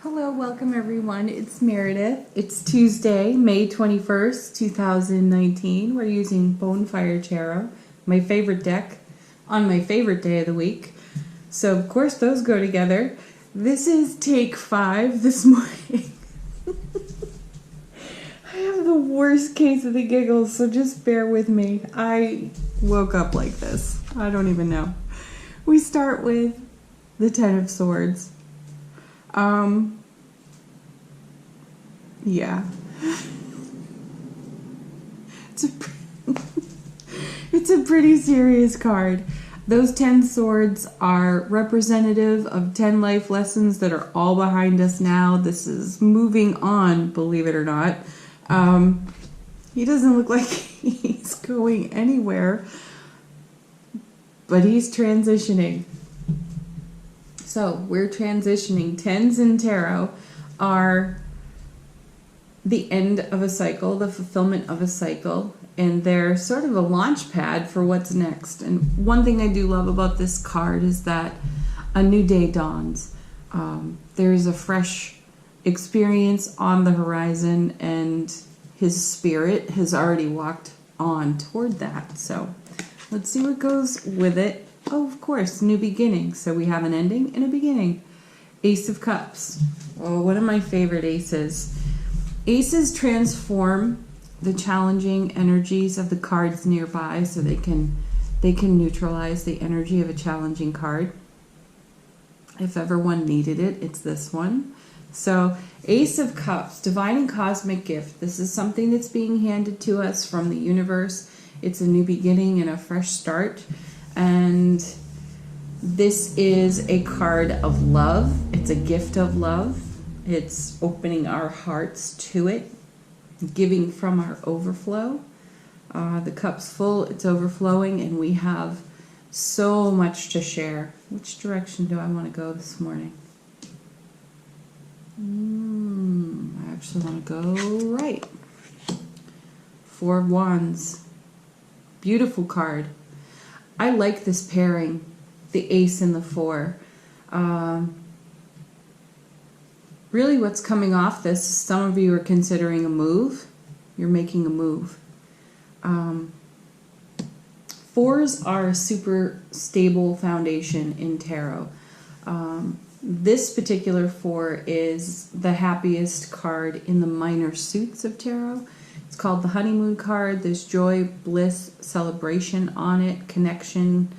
Hello, welcome everyone. It's Meredith. It's Tuesday, May 21st, 2019. We're using Bonefire Tarot, my favorite deck, on my favorite day of the week. So, of course, those go together. This is take 5 this morning. I have the worst case of the giggles, so just bear with me. I woke up like this. I don't even know. We start with the Ten of Swords. Yeah. It's a pretty serious card. Those 10 swords are representative of 10 life lessons that are all behind us now. This is moving on, believe it or not. He doesn't look like he's going anywhere, but he's transitioning. So we're transitioning. Tens in tarot are the end of a cycle, the fulfillment of a cycle, and they're sort of a launch pad for what's next. And one thing I do love about this card is that a new day dawns. There's a fresh experience on the horizon, and his spirit has already walked on toward that. So let's see what goes with it. Oh, of course, new beginning. So we have an ending and a beginning. Ace of Cups. Oh, one of my favorite aces. Aces transform the challenging energies of the cards nearby, so they can neutralize the energy of a challenging card. If ever one needed it, it's this one. So Ace of Cups, divine and cosmic gift. This is something that's being handed to us from the universe. It's a new beginning and a fresh start. And this is a card of love. It's a gift of love. It's opening our hearts to it, giving from our overflow. The cup's full, it's overflowing, and we have so much to share. Which direction do I want to go this morning? I actually want to go right. Four of Wands. Beautiful card. I like this pairing, the ace and the four. Really what's coming off this, some of you are considering a move. You're making a move. Fours are a super stable foundation in tarot. This particular four is the happiest card in the minor suits of tarot. It's called the honeymoon card. There's joy, bliss, celebration on it, connection,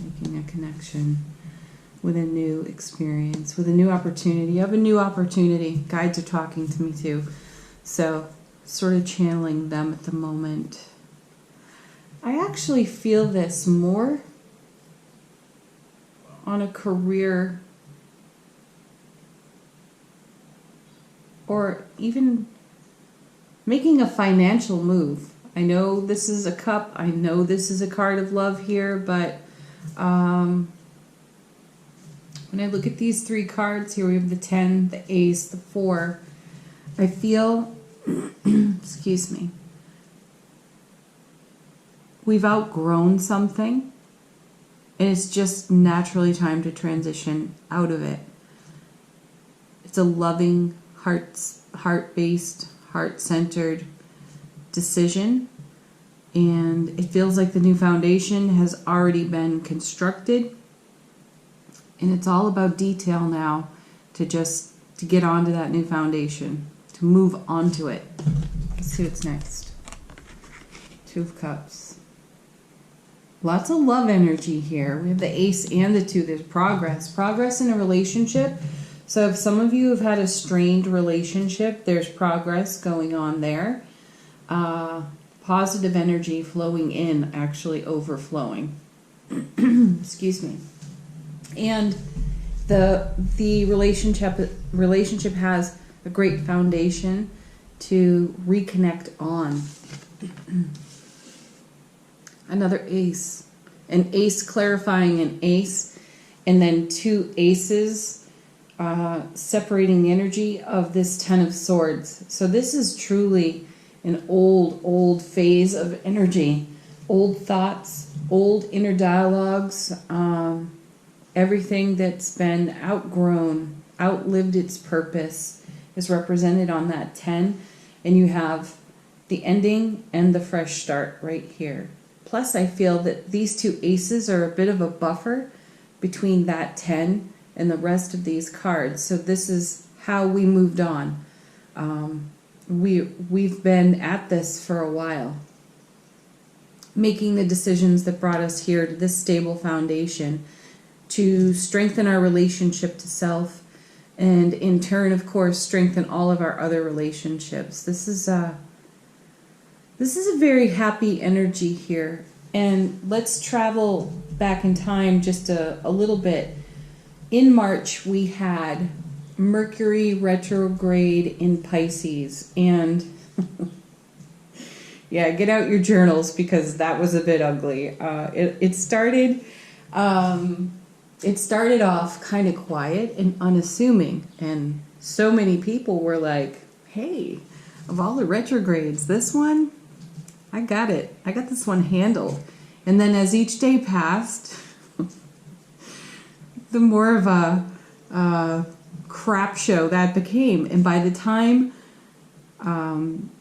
making a connection with a new experience, with a new opportunity. You have a new opportunity. Guides are talking to me too. So sort of channeling them at the moment. I actually feel this more on a career or even making a financial move. I know this is a cup. I know this is a card of love here, but when I look at these three cards, here we have the 10, the ace, the 4, I feel, excuse me, we've outgrown something, and it's just naturally time to transition out of it. It's a loving, heart-based, heart-centered decision, and it feels like the new foundation has already been constructed, and it's all about detail now to get onto that new foundation, to move onto it. Let's see what's next. Two of Cups. Lots of love energy here. We have the ace and the 2. There's progress in a relationship. So if some of you have had a strained relationship, there's progress going on there. Positive energy flowing in, actually overflowing. Excuse me. And the relationship has a great foundation to reconnect on. Another ace. An ace clarifying an ace, and then 2 aces separating the energy of this 10 of Swords. So this is truly an old phase of energy. old thoughts, old inner dialogues, everything that's been outgrown, outlived its purpose is represented on that 10. And you have the ending and the fresh start right here. Plus, I feel that these two aces are a bit of a buffer between that 10 and the rest of these cards. So this is how we moved on. We've been at this for a while, making the decisions that brought us here to this stable foundation to strengthen our relationship to self, and in turn, of course, strengthen all of our other relationships. This is a very happy energy here. And let's travel back in time just a little bit. In March, we had Mercury retrograde in Pisces, and yeah, get out your journals because that was a bit ugly. It started off kind of quiet and unassuming, and so many people were like, hey, of all the retrogrades, this one, I got it. I got this one handled. And then as each day passed, the more of a crap show that became. And by the time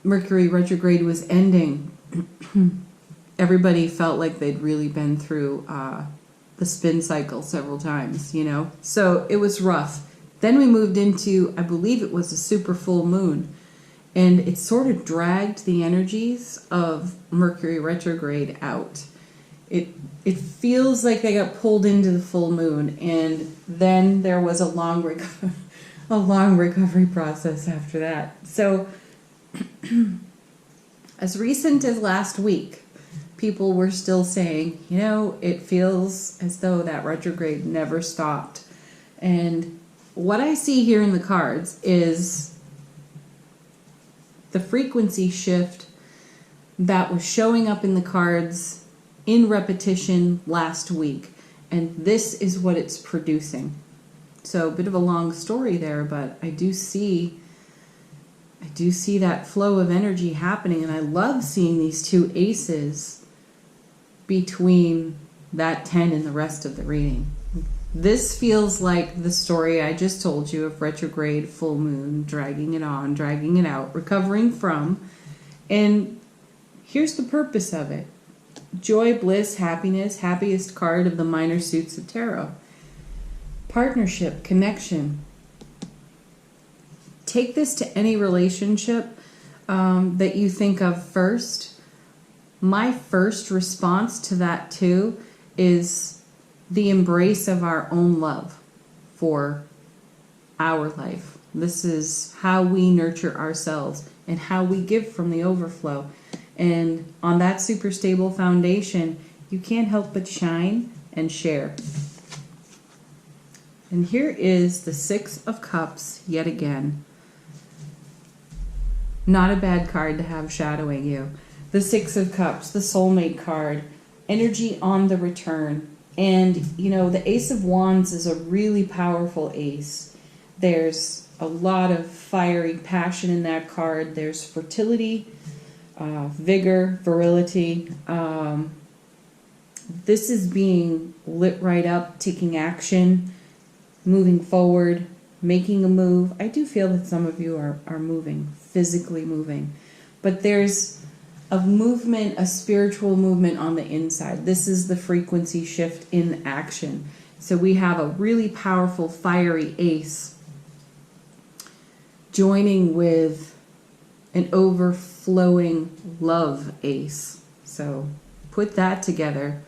Mercury retrograde was ending, everybody felt like they'd really been through the spin cycle several times, you know? So it was rough. Then we moved into, I believe it was a super full moon. And it sort of dragged the energies of Mercury retrograde out. It feels like they got pulled into the full moon, and then there was a long recovery process after that. So as recent as last week, people were still saying, you know, it feels as though that retrograde never stopped. And what I see here in the cards is the frequency shift that was showing up in the cards in repetition last week, and this is what it's producing. So a bit of a long story there, but I do see that flow of energy happening, and I love seeing these two aces between that 10 and the rest of the reading. This feels like the story I just told you of retrograde, full moon, dragging it on, dragging it out, recovering from. And here's the purpose of it. Joy, bliss, happiness, happiest card of the minor suits of tarot. Partnership, connection. Take this to any relationship that you think of first. My first response to that too is the embrace of our own love for our life. This is how we nurture ourselves and how we give from the overflow. And on that super stable foundation, you can't help but shine and share. And here is the Six of Cups yet again. Not a bad card to have shadowing you. The Six of Cups, the soulmate card, energy on the return. And, you know, the Ace of Wands is a really powerful ace. There's a lot of fiery passion in that card. There's fertility, vigor, virility. This is being lit right up, taking action, moving forward, making a move. I do feel that some of you are moving, physically moving. But there's a movement, a spiritual movement on the inside. This is the frequency shift in action. So we have a really powerful, fiery ace joining with an overflowing love ace. So put that together,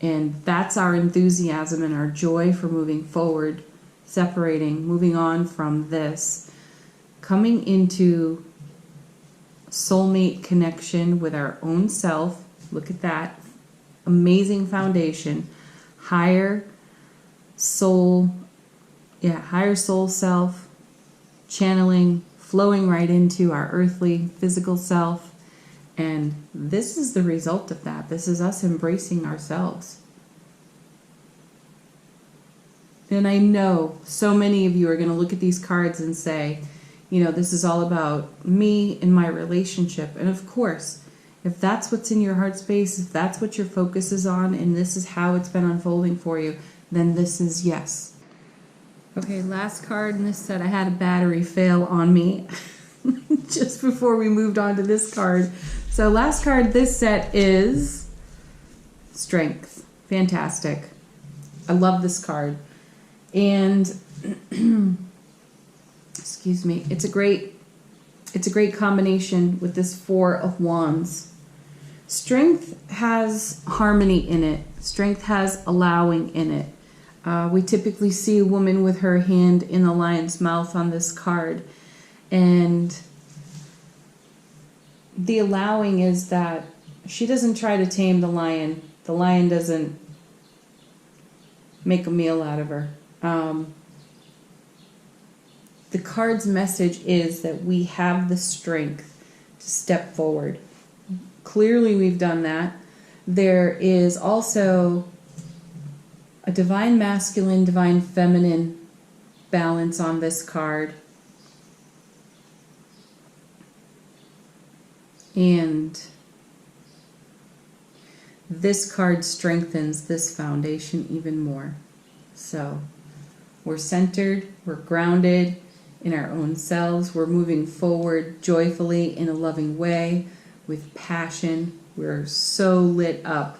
and that's our enthusiasm and our joy for moving forward, separating, moving on from this, coming into soulmate connection with our own self. Look at that amazing foundation. Higher soul self, channeling, flowing right into our earthly physical self. And this is the result of that. This is us embracing ourselves. And I know so many of you are going to look at these cards and say, you know, this is all about me and my relationship. And of course, If that's what's in your heart space, if that's what your focus is on, and this is how it's been unfolding for you, then this is yes. Okay, last card in this set. I had a battery fail on me just before we moved on to this card. So last card this set is Strength. Fantastic. I love this card. And excuse me, it's a great combination with this Four of Wands. Strength has harmony in it. Strength has allowing in it. We typically see a woman with her hand in the lion's mouth on this card. And the allowing is that she doesn't try to tame the lion. The lion doesn't make a meal out of her. The card's message is that we have the strength to step forward. Clearly we've done that. There is also a divine masculine, divine feminine balance on this card. And this card strengthens this foundation even more. So we're centered, we're grounded in our own selves, we're moving forward joyfully in a loving way with passion. We're so lit up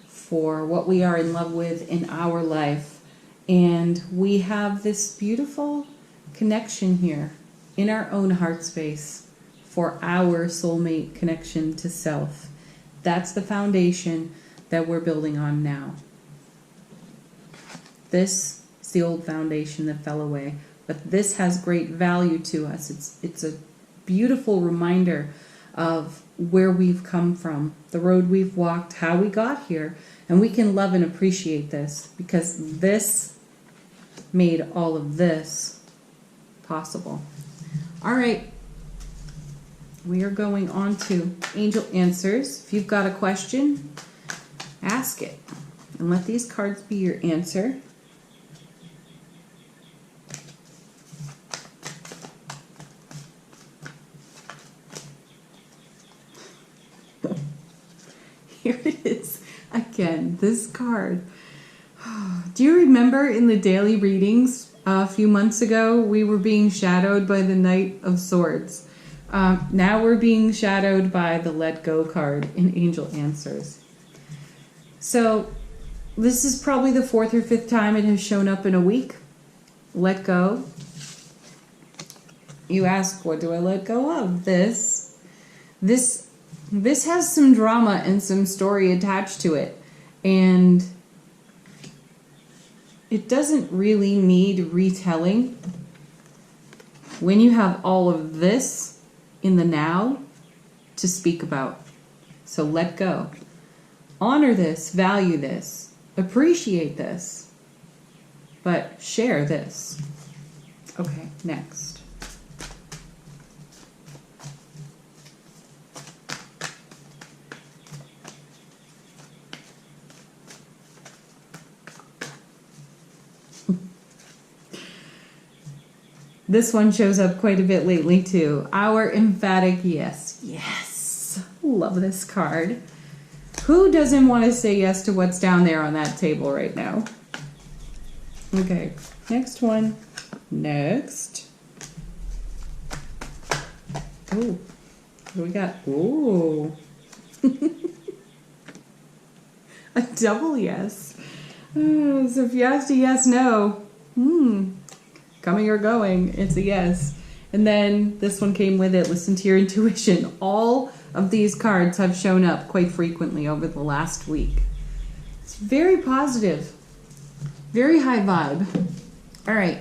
for what we are in love with in our life. And we have this beautiful connection here in our own heart space for our soulmate connection to self. That's the foundation that we're building on now. This is the old foundation that fell away, but this has great value to us. It's a beautiful reminder of where we've come from, the road we've walked, how we got here, and we can love and appreciate this because this made all of this possible. All right. We are going on to Angel Answers. If you've got a question, ask it. And let these cards be your answer. Here it is. Again, this card. Do you remember in the daily readings a few months ago, we were being shadowed by the Knight of Swords? Now we're being shadowed by the Let Go card in Angel Answers. So this is probably the 4th or 5th time it has shown up in a week. Let go. You ask, what do I let go of? This has some drama and some story attached to it. And it doesn't really need retelling when you have all of this in the now to speak about. So let go. Honor this, value this, appreciate this, but share this. Okay, next. This one shows up quite a bit lately too. Our emphatic yes. Yes. Love this card. Who doesn't want to say yes to what's down there on that table right now? Okay, next one. Next. Oh, what do we got? Oh. A double yes. Oh, so if you asked a yes, no. Coming or going, it's a yes. And then this one came with it. Listen to your intuition. All of these cards have shown up quite frequently over the last week. It's very positive. Very high vibe. All right.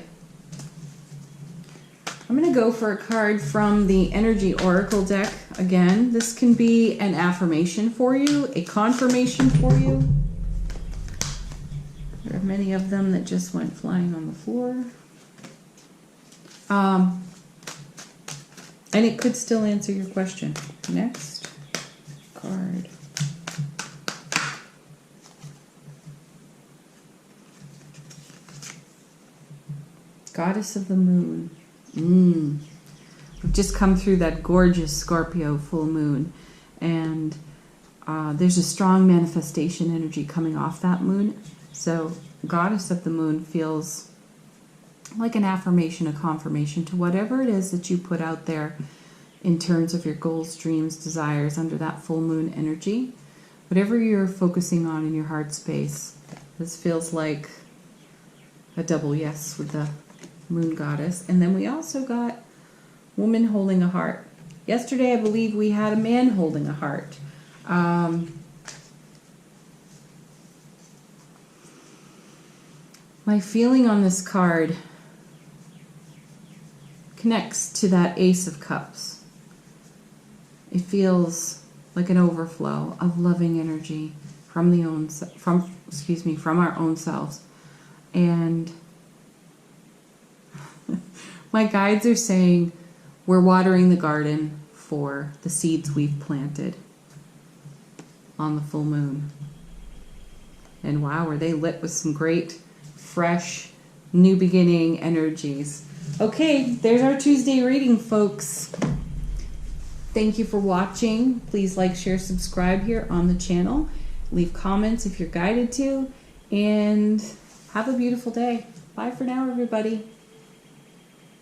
I'm going to go for a card from the Energy Oracle deck. Again, this can be an affirmation for you, a confirmation for you. There are many of them that just went flying on the floor. And it could still answer your question. Next card. Goddess of the Moon. We've just come through that gorgeous Scorpio full moon. And there's a strong manifestation energy coming off that moon. So goddess of the moon feels like an affirmation, a confirmation to whatever it is that you put out there in terms of your goals, dreams, desires under that full moon energy. Whatever you're focusing on in your heart space, this feels like a double yes with the moon goddess. And then we also got woman holding a heart. Yesterday, I believe we had a man holding a heart. My feeling on this card connects to that Ace of Cups. It feels like an overflow of loving energy from our own selves. And my guides are saying we're watering the garden for the seeds we've planted on the full moon. And wow, are they lit with some great, fresh, new beginning energies. Okay, there's our Tuesday reading, folks. Thank you for watching. Please like, share, subscribe here on the channel. Leave comments if you're guided to. And have a beautiful day. Bye for now, everybody.